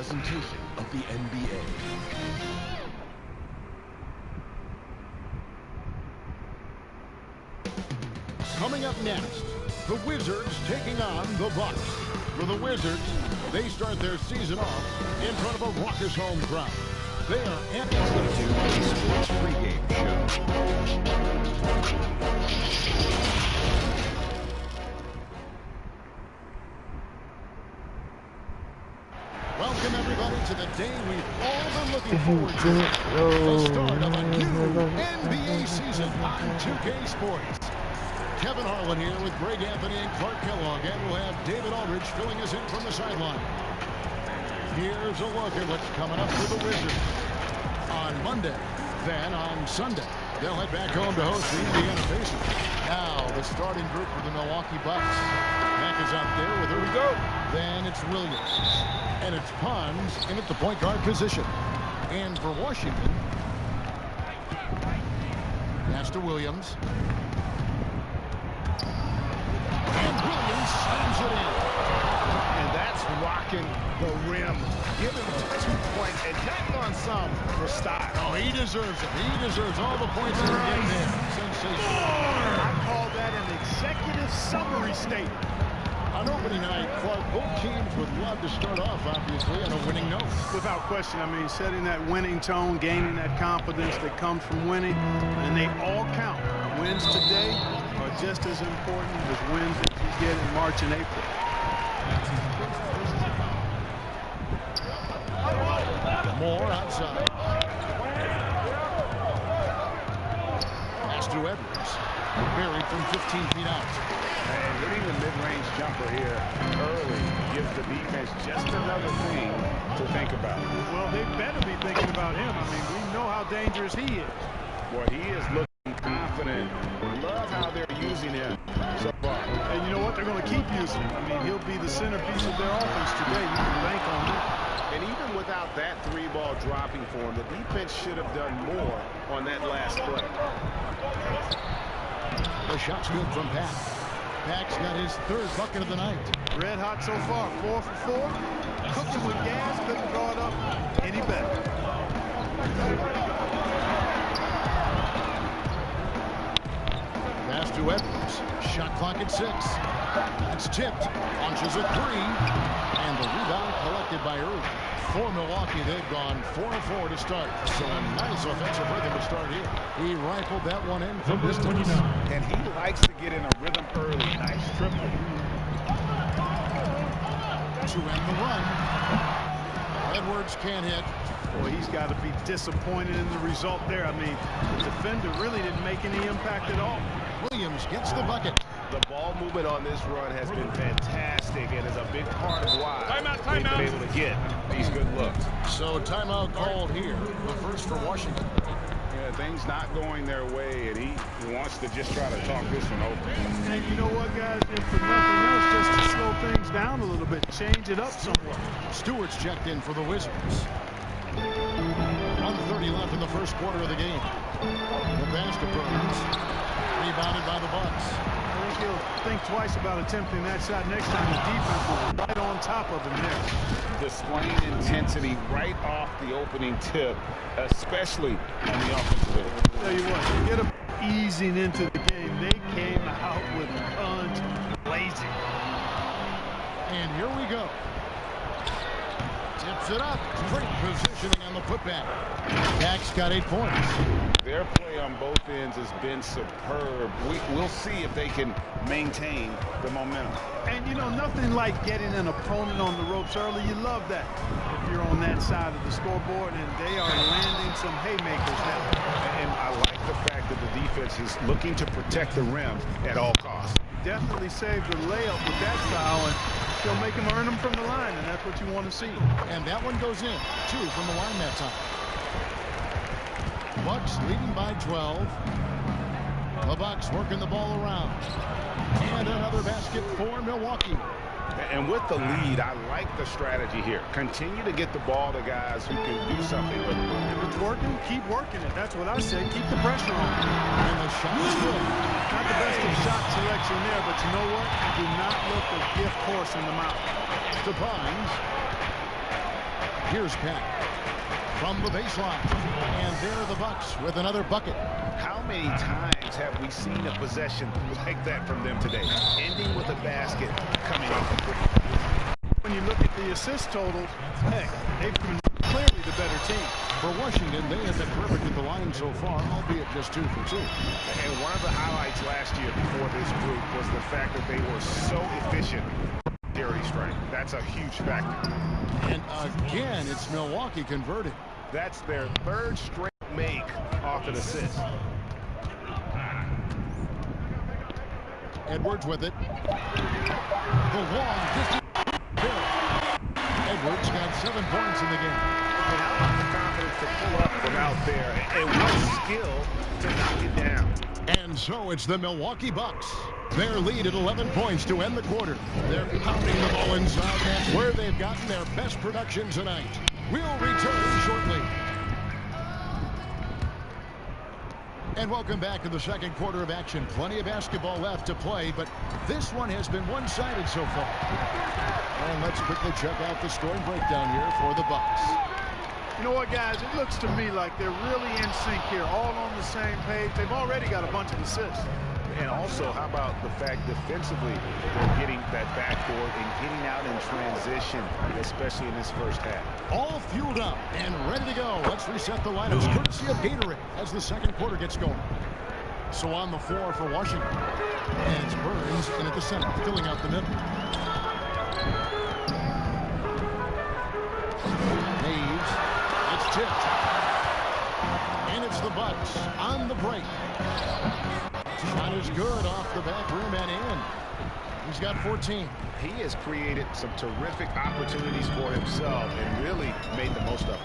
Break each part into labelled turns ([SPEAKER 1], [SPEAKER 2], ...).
[SPEAKER 1] presentation of the NBA.
[SPEAKER 2] Coming up next, the Wizards taking on the Bucks. For the Wizards, they start their season off in front of a raucous home crowd. They are
[SPEAKER 1] Welcome to the Sports Pregame Show.
[SPEAKER 2] Welcome everybody to the day we've all been looking forward to. The start of a new NBA season on 2K Sports. Kevin Harlan here with Greg Anthony and Clark Kellogg, and we'll have David Aldridge filling us in from the sideline. Here's a look at what's coming up for the Wizards on Monday. Then on Sunday, they'll head back home to host the Indiana Pacers. Now the starting group for the Milwaukee Bucks. Mack is out there with her. We go. Then it's Williams. And it's Pons in at the point guard position. And for Washington, pass to Williams. And Williams slams it in.
[SPEAKER 3] And that's rocking the rim. Give him 2 points and tack on some for style.
[SPEAKER 2] Oh, he deserves it. He deserves all the points that are getting there. Sensational.
[SPEAKER 3] I call that an executive summary statement.
[SPEAKER 2] On opening night, Clark, both teams would love to start off, obviously, on a winning note.
[SPEAKER 4] Without question, I mean, setting that winning tone, gaining that confidence that comes from winning, and they all count. Wins today are just as important as wins that you get in March and April.
[SPEAKER 2] Moore outside. Pass to Edwards. Buried from 15 feet out.
[SPEAKER 3] And hitting the mid-range jumper here early gives the defense just another thing to think about.
[SPEAKER 4] Well, they better be thinking about him. I mean, we know how dangerous he is.
[SPEAKER 3] Well, he is looking confident. Love how they're using him so far.
[SPEAKER 4] And you know what? They're going to keep using him. I mean, he'll be the centerpiece of their offense today. You can bank on him.
[SPEAKER 3] And even without that three-ball dropping for him, the defense should have done more on that last play.
[SPEAKER 2] The shot's good from Pat. Pack's got his third bucket of the night.
[SPEAKER 4] Red hot so far, 4 for 4. Cooking with gas, couldn't draw it up any better.
[SPEAKER 2] Pass to Edwards. Shot clock at 6. It's tipped. Launches a 3. And the rebound collected by Irving. For Milwaukee, they've gone 4-4 to start. So a nice offensive rhythm to start here. He rifled that one in from distance.
[SPEAKER 3] And he likes to get in a rhythm early. Nice triple.
[SPEAKER 2] To end the run. Edwards can't hit.
[SPEAKER 4] Boy, he's got to be disappointed in the result there. I mean, the defender really didn't make any impact at all.
[SPEAKER 2] Williams gets the bucket.
[SPEAKER 3] The ball movement on this run has been fantastic and is a big part of why they've been able to get these good looks.
[SPEAKER 2] So timeout called here. The first for Washington.
[SPEAKER 3] Yeah, things not going their way, and he wants to just try to talk this one over.
[SPEAKER 4] And you know what, guys? If for nothing else, just to slow things down a little bit, change it up somewhat.
[SPEAKER 2] Stewart's checked in for the Wizards. 1:30 left in the first quarter of the game. The pass to Burns. Rebounded by the Bucks.
[SPEAKER 4] I think he'll think twice about attempting that shot next time. The defense will be right on top of him there.
[SPEAKER 3] Displaying intensity right off the opening tip, especially on the offensive end.
[SPEAKER 4] Tell you what, get them easing into the game. They came out with guns blazing.
[SPEAKER 2] And here we go. Tips it up. Great positioning on the putback. Pack's got 8 points.
[SPEAKER 3] Their play on both ends has been superb. We'll see if they can maintain the momentum.
[SPEAKER 4] And, you know, nothing like getting an opponent on the ropes early. You love that if you're on that side of the scoreboard, and they are landing some haymakers now.
[SPEAKER 3] And I like the fact that the defense is looking to protect the rim at all costs.
[SPEAKER 4] Definitely saved the layup with that foul, and they'll make them earn them from the line, and that's what you want to see.
[SPEAKER 2] And that one goes in. 2 from the line that time. Bucks leading by 12. The Bucks working the ball around. And another basket for Milwaukee.
[SPEAKER 3] And with the lead, I like the strategy here. Continue to get the ball to guys who can do something with it.
[SPEAKER 4] If it's working, keep working it. That's what I say. Keep the pressure on.
[SPEAKER 2] And the shot is good.
[SPEAKER 4] Not the best of shot selection there, but you know what? Do not look a gift horse in the mouth.
[SPEAKER 2] To Pines. Here's Penn from the baseline. And there are the Bucks with another bucket.
[SPEAKER 3] How many times have we seen a possession like that from them today? Ending with a basket coming off the free.
[SPEAKER 4] When you look at the assist totals, heck, they've been clearly the better team.
[SPEAKER 2] For Washington, they have been perfect at the line so far, albeit just 2 for 2.
[SPEAKER 3] And one of the highlights last year before this group was the fact that they were so efficient. Dirty strength. That's a huge factor.
[SPEAKER 2] And again, it's Milwaukee converted.
[SPEAKER 3] That's their 3rd straight make off an assist.
[SPEAKER 2] Edwards with it. The long distance. Edwards got 7 points in the game.
[SPEAKER 3] And how about the confidence to pull up from out there, and what skill to knock it down.
[SPEAKER 2] And so it's the Milwaukee Bucks. Their lead at 11 points to end the quarter. They're pounding the ball inside. That's where they've gotten their best production tonight. We'll return shortly. And welcome back to the second quarter of action. Plenty of basketball left to play, but this one has been one-sided so far. And let's quickly check out the scoring breakdown here for the Bucks.
[SPEAKER 4] You know what, guys? It looks to me like they're really in sync here, all on the same page. They've already got a bunch of assists.
[SPEAKER 3] And also, how about the fact defensively, they're getting that backboard and getting out in transition, especially in this first half.
[SPEAKER 2] All fueled up and ready to go. Let's reset the lineups courtesy of Gatorade as the second quarter gets going. So on the floor for Washington. And it's Burns in at the center, filling out the middle. Maves. It's tipped. And it's the Bucks on the break. Shot is good off the back rim and in. He's got 14.
[SPEAKER 3] He has created some terrific opportunities for himself and really made the most of it.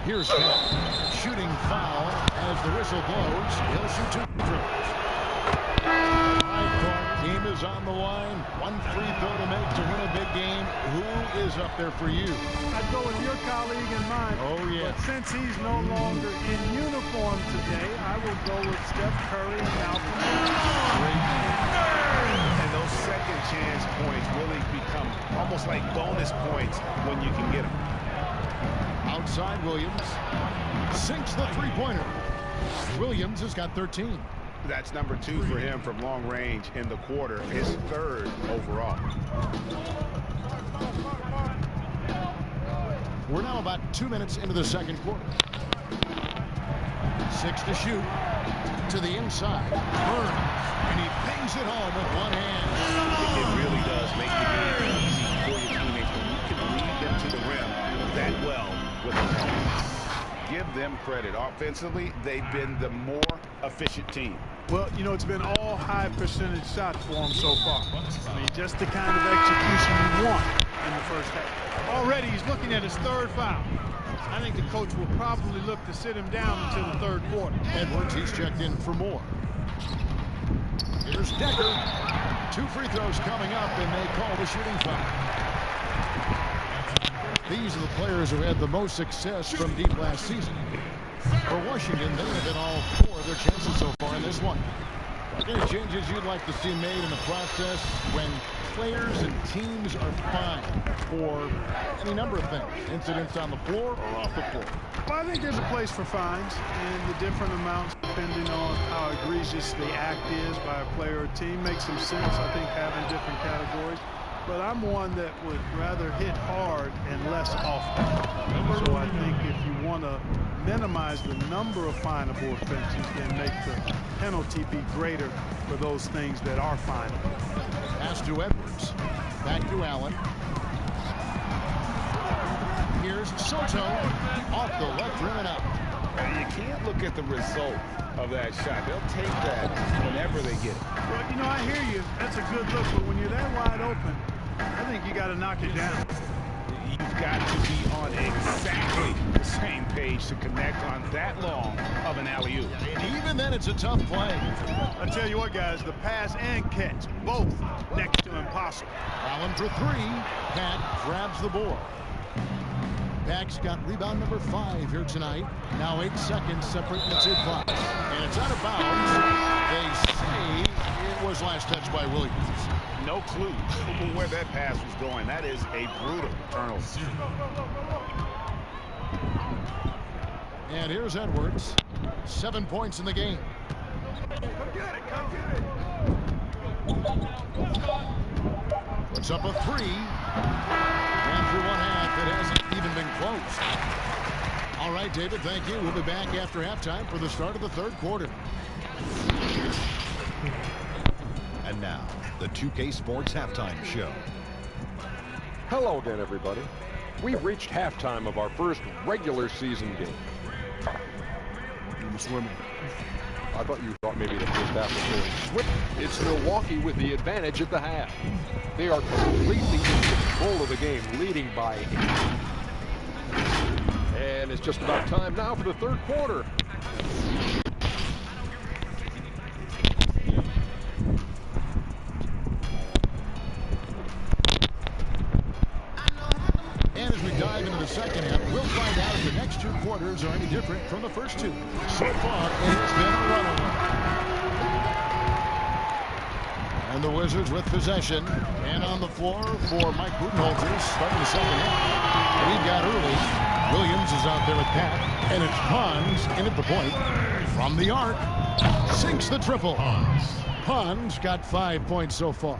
[SPEAKER 2] Here's Penn. Shooting foul as the whistle blows. He'll shoot 2 free throws. Game is on the line. 1 free throw to make to win a big game. Who is up there for you?
[SPEAKER 4] I'd go with your colleague and mine.
[SPEAKER 2] Oh, yeah.
[SPEAKER 4] But since he's no longer in uniform today, I will go with Steph Curry and Malcolm.
[SPEAKER 3] And those second chance points really become almost like bonus points when you can get them.
[SPEAKER 2] Outside Williams. Sinks the three-pointer. Williams has got 13.
[SPEAKER 3] That's number 2 for him from long range in the quarter, his 3rd overall.
[SPEAKER 2] We're now about 2 minutes into the second quarter. 6 to shoot. To the inside. Burns. And he bangs it home with one hand.
[SPEAKER 3] It really does make the game easy for your teammates when you can lead them to the rim that well with a pass. Give them credit. Offensively, they've been the more efficient team.
[SPEAKER 4] Well, you know, it's been all high percentage shots for him so far. I mean, just the kind of execution you want in the first half. Already he's looking at his 3rd foul. I think the coach will probably look to sit him down until the 3rd quarter.
[SPEAKER 2] Edwards, he's checked in for more. Here's Decker. 2 free throws coming up, and they call the shooting foul. These are the players who had the most success from deep last season. For Washington, they have been all 4 of their chances so far in this one. Any changes you'd like to see made in the process when players and teams are fined for any number of things? Incidents on the floor or off the floor?
[SPEAKER 4] Well, I think there's a place for fines and the different amounts depending on how egregious the act is by a player or team makes some sense. I think having different categories. But I'm one that would rather hit hard and less often. So I think if you want to minimize the number of finable offenses, then make the penalty be greater for those things that are finable.
[SPEAKER 2] Pass to Edwards. Back to Allen. Here's Soto. Off the left rim and out.
[SPEAKER 3] You can't look at the result of that shot. They'll take that whenever they get it.
[SPEAKER 4] Well, you know, I hear you. That's a good look. But when you're that wide open, I think you got to knock it down.
[SPEAKER 3] You've got to be on exactly the same page to connect on that long of an alley-oop.
[SPEAKER 2] And even then, it's a tough play.
[SPEAKER 4] I tell you what, guys, the pass and catch, both next to impossible.
[SPEAKER 2] Allen for 3. Pat grabs the board. Pack's got rebound number 5 here tonight. Now 8 seconds separating the 2 clocks. And it's out of bounds. They say it it was last touched by Williams.
[SPEAKER 3] No clue where that pass was going. That is a brutal turnover.
[SPEAKER 2] And here's Edwards. 7 points in the game. Puts up a 3. And through one half, it hasn't even been close. All right, David, thank you. We'll be back after halftime for the start of the third quarter.
[SPEAKER 1] And now, the 2K Sports Halftime Show.
[SPEAKER 5] Hello again, everybody. We've reached halftime of our first regular season game.
[SPEAKER 4] Swimming.
[SPEAKER 5] I thought you thought maybe the first half was going swift. It's Milwaukee with the advantage at the half. They are completely in control of the game, leading by 8. And it's just about time now for the third quarter.
[SPEAKER 2] And as we dive into the second half, we'll find out if the next 2 quarters are any different from the first 2. So far, it's been a runaway. And the Wizards with possession. And on the floor for Mike Budenholzer starting the second half. We've got early. Williams is out there with Pat. And it's Pons in at the point. From the arc. Sinks the triple. Pons got 5 points so far.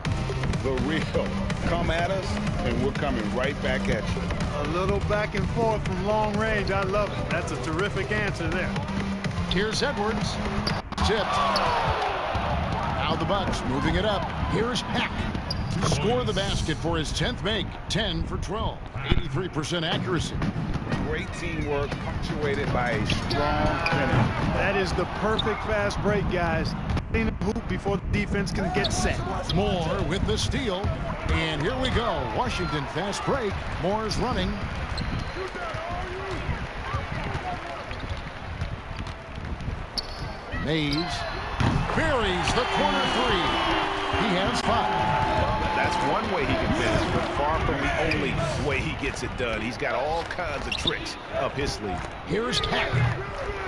[SPEAKER 3] The real. Come at us, and we're coming right back at you.
[SPEAKER 4] A little back and forth from long range. I love it. That's a terrific answer there.
[SPEAKER 2] Here's Edwards. Tipped. Now the Bucks moving it up. Here's Peck to score the basket for his 10th make. 10 for 12. 83% accuracy.
[SPEAKER 3] Great teamwork, punctuated by a strong finish.
[SPEAKER 4] That is the perfect fast break, guys. In the hoop before the defense can get set.
[SPEAKER 2] Moore with the steal. And here we go. Washington fast break. Moore's running. Mays buries the corner 3. He has 5.
[SPEAKER 3] That's one way he can finish, but far from the only way he gets it done. He's got all kinds of tricks up his sleeve.
[SPEAKER 2] Here's Peck.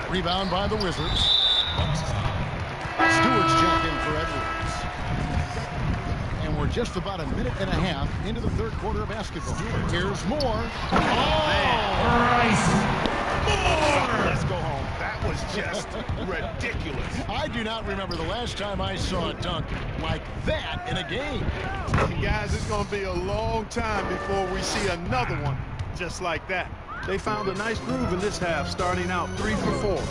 [SPEAKER 2] Rebound by the Wizards. Stewart's check in for Edwards. And we're just about a minute and a half into the third quarter of basketball. Here's Moore. Oh!
[SPEAKER 3] Let's go home. That was just ridiculous.
[SPEAKER 2] I do not remember the last time I saw a dunk like that in a game.
[SPEAKER 4] Guys, it's going to be a long time before we see another one just like that. They found a nice groove in this half, starting out 3 for 4.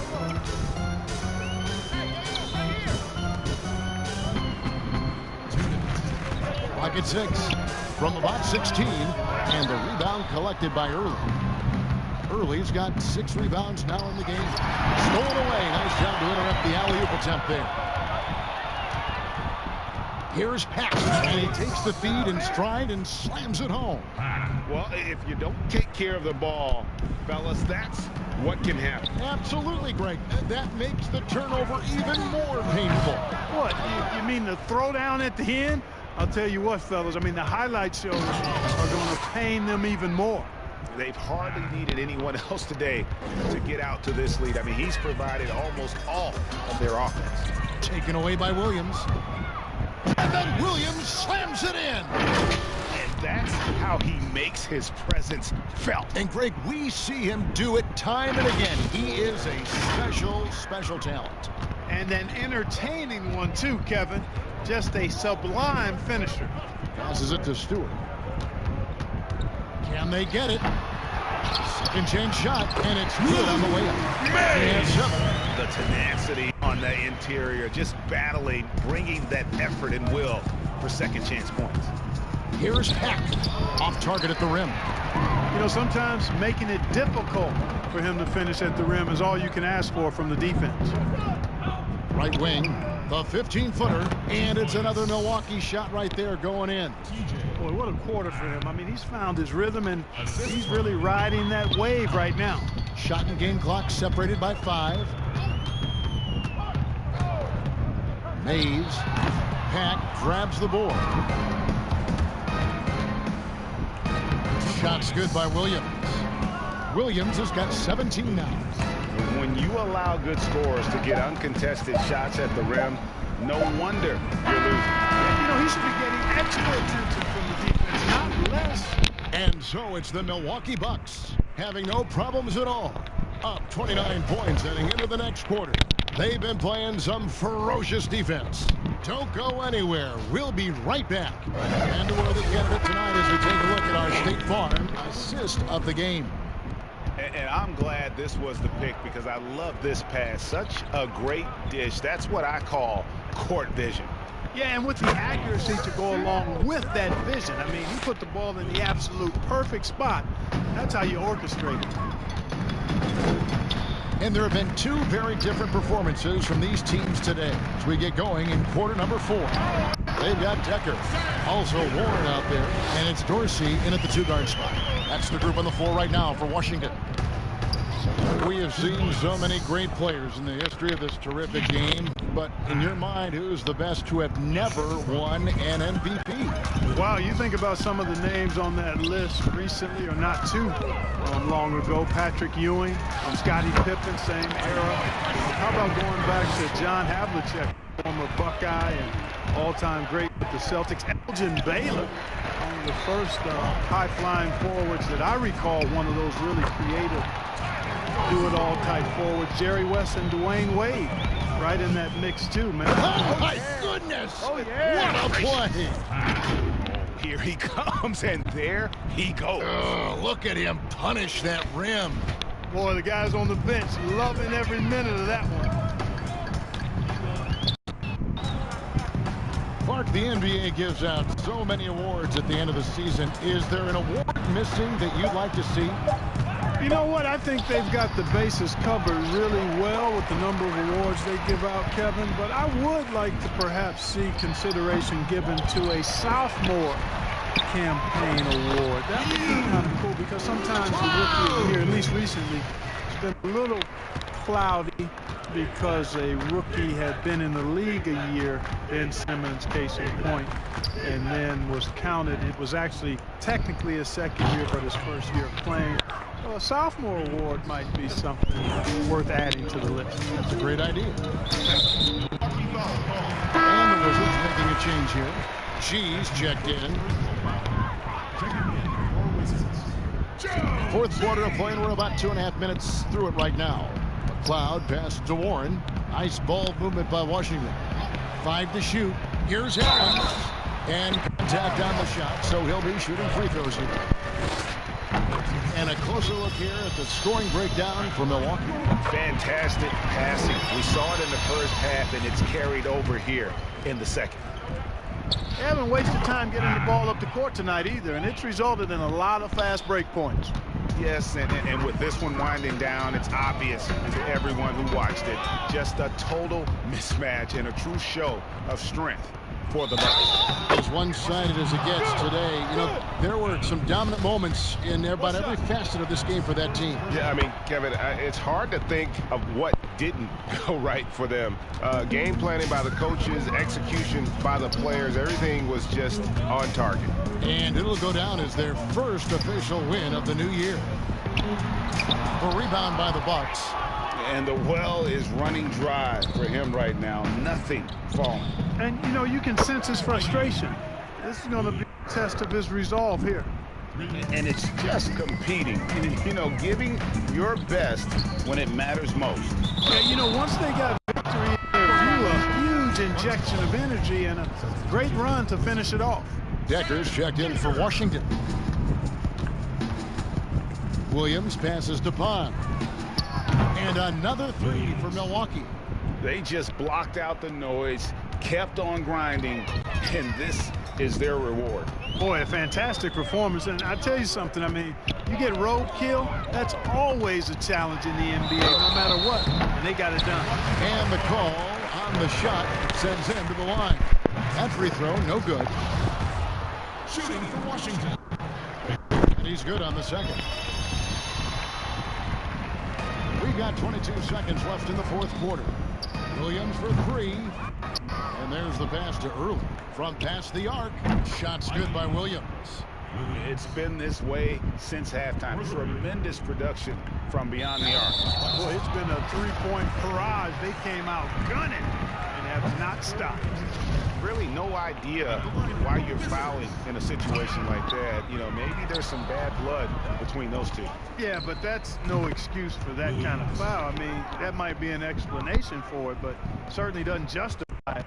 [SPEAKER 2] Clock at 6 from about 16, and the rebound collected by Early. Early's got 6 rebounds now in the game. Stolen away. Nice job to interrupt the alley-oop attempt there. Here's Peck, and he takes the feed in stride and slams it home.
[SPEAKER 3] Well, if you don't take care of the ball, fellas, that's what can happen.
[SPEAKER 2] Absolutely, Greg. That makes the turnover even more painful.
[SPEAKER 4] What, you mean the throwdown at the end? I'll tell you what, fellas, I mean, the highlight shows are going to pain them even more.
[SPEAKER 3] They've hardly needed anyone else today to get out to this lead. I mean, he's provided almost all of their offense.
[SPEAKER 2] Taken away by Williams. And then Williams slams it in.
[SPEAKER 3] And that's how he makes his presence felt.
[SPEAKER 2] And, Greg, we see him do it time and again. He is a special, special talent.
[SPEAKER 4] And an entertaining one, too, Kevin. Just a sublime finisher.
[SPEAKER 2] Passes it to Stewart. Can they get it? Second chance shot, and it's good on the way up.
[SPEAKER 3] The tenacity on the interior, just battling, bringing that effort and will for second chance points.
[SPEAKER 2] Here's Peck, off target at the rim.
[SPEAKER 4] You know, sometimes making it difficult for him to finish at the rim is all you can ask for from the defense.
[SPEAKER 2] Right wing, the 15-footer, and it's another Milwaukee shot right there going in.
[SPEAKER 4] Boy, what a quarter for him. I mean, he's found his rhythm, and he's really riding that wave right now.
[SPEAKER 2] Shot and game clock separated by 5. Mays, Pack grabs the board. Shot's good by Williams. Williams has got 17 now.
[SPEAKER 3] When you allow good scorers to get uncontested shots at the rim, No wonder you're losing.
[SPEAKER 4] You know, he should be getting extra attention from the defense, not less.
[SPEAKER 2] And so it's the Milwaukee Bucks having no problems at all. Up 29 points heading into the next quarter. They've been playing some ferocious defense. Don't go anywhere. We'll be right back. And to where the candidate tonight as we take a look at our State Farm assist of the game.
[SPEAKER 3] And I'm glad this was the pick because I love this pass. Such a great dish. That's what I call court vision.
[SPEAKER 4] Yeah, and with the accuracy to go along with that vision. I mean, he put the ball in the absolute perfect spot. That's how you orchestrate it.
[SPEAKER 2] And there have been two very different performances from these teams today as we get going in quarter number 4. They've got Decker, also Warren out there, and it's Dorsey in at the 2-guard spot. That's the group on the floor right now for Washington. We have seen so many great players in the history of this terrific game, but in your mind, who's the best who have never won an MVP?
[SPEAKER 4] Wow, you think about some of the names on that list recently, or not too long ago. Patrick Ewing, Scottie Pippen, same era. How about going back to John Havlicek, former Buckeye and all-time great with the Celtics. Elgin Baylor, one of the first high-flying forwards that I recall, one of those really creative do-it-all type forwards. Jerry West and Dwayne Wade right in that mix too, man.
[SPEAKER 2] Oh my goodness!
[SPEAKER 4] Oh yeah!
[SPEAKER 2] What a play!
[SPEAKER 3] Here he comes, and there he goes.
[SPEAKER 2] Look at him punish that rim.
[SPEAKER 4] Boy, the guys on the bench loving every minute of that one.
[SPEAKER 2] Clark, the NBA gives out so many awards at the end of the season. Is there an award missing that you'd like to see?
[SPEAKER 4] You know what? I think they've got the bases covered really well with the number of awards they give out, Kevin. But I would like to perhaps see consideration given to a sophomore campaign award. That would be kind of cool because sometimes the rookie of the year, at least recently, has been a little cloudy because a rookie had been in the league a year, Ben Simmons, case in point, and then was counted. It was actually technically his second year, but his first year of playing. So a sophomore award might be something worth adding to the list.
[SPEAKER 2] That's a great idea. And the Wizards making a change here. G's checked in. Fourth quarter of play, and we're about 2.5 minutes through it right now. McLeod passes to Warren. Nice ball movement by Washington. 5 to shoot. Here's Allen. And contact on the shot, so he'll be shooting free throws here. And a closer look here at the scoring breakdown for Milwaukee.
[SPEAKER 3] Fantastic passing. We saw it in the first half, and it's carried over here in the second.
[SPEAKER 4] They haven't wasted time getting the ball up the court tonight either, and it's resulted in a lot of fast break points.
[SPEAKER 3] Yes, and with this one winding down, it's obvious to everyone who watched it. Just a total mismatch and a true show of strength for the Bucks.
[SPEAKER 2] As one-sided as it gets today, you know, there were some dominant moments in about every facet of this game for that team.
[SPEAKER 3] Yeah, I mean, Kevin, it's hard to think of what didn't go right for them. Game planning by the coaches, execution by the players, everything was just on target.
[SPEAKER 2] And it'll go down as their first official win of the new year. A rebound by the Bucks.
[SPEAKER 3] And the well is running dry for him right now. Nothing falling.
[SPEAKER 4] And, you know, you can sense his frustration. This is going to be a test of his resolve here.
[SPEAKER 3] And it's just competing. You know, giving your best when it matters most.
[SPEAKER 4] Yeah, you know, once they got victory in their view, a huge injection of energy and a great run to finish it off.
[SPEAKER 2] Decker's checked in for Washington. Williams passes to Pond. And another 3 for Milwaukee.
[SPEAKER 3] They just blocked out the noise, kept on grinding, and this is their reward.
[SPEAKER 4] Boy, a fantastic performance. And I tell you something, I mean, you get roadkill, that's always a challenge in the NBA, no matter what. And they got it done.
[SPEAKER 2] And the call on the shot sends him to the line. That free throw, no good. Shooting for Washington. And he's good on the second. We got 22 seconds left in the fourth quarter. Williams for 3. And there's the pass to Early. From past the arc. Shot's good by Williams.
[SPEAKER 3] It's been this way since halftime. Tremendous production from beyond the arc.
[SPEAKER 4] Boy, it's been a three-point barrage. They came out gunning and have have not stopped.
[SPEAKER 3] Really no idea why you're fouling in a situation like that. You know, maybe there's some bad blood between those two.
[SPEAKER 4] Yeah, but that's no excuse for that kind of foul. I mean, that might be an explanation for it, but certainly doesn't justify it.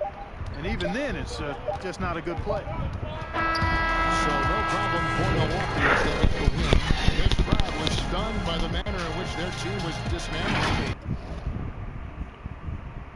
[SPEAKER 4] And even then, it's just not a good play.
[SPEAKER 2] So no problem for Milwaukee as they get the win. This crowd was stunned by the manner in which their team was dismantled.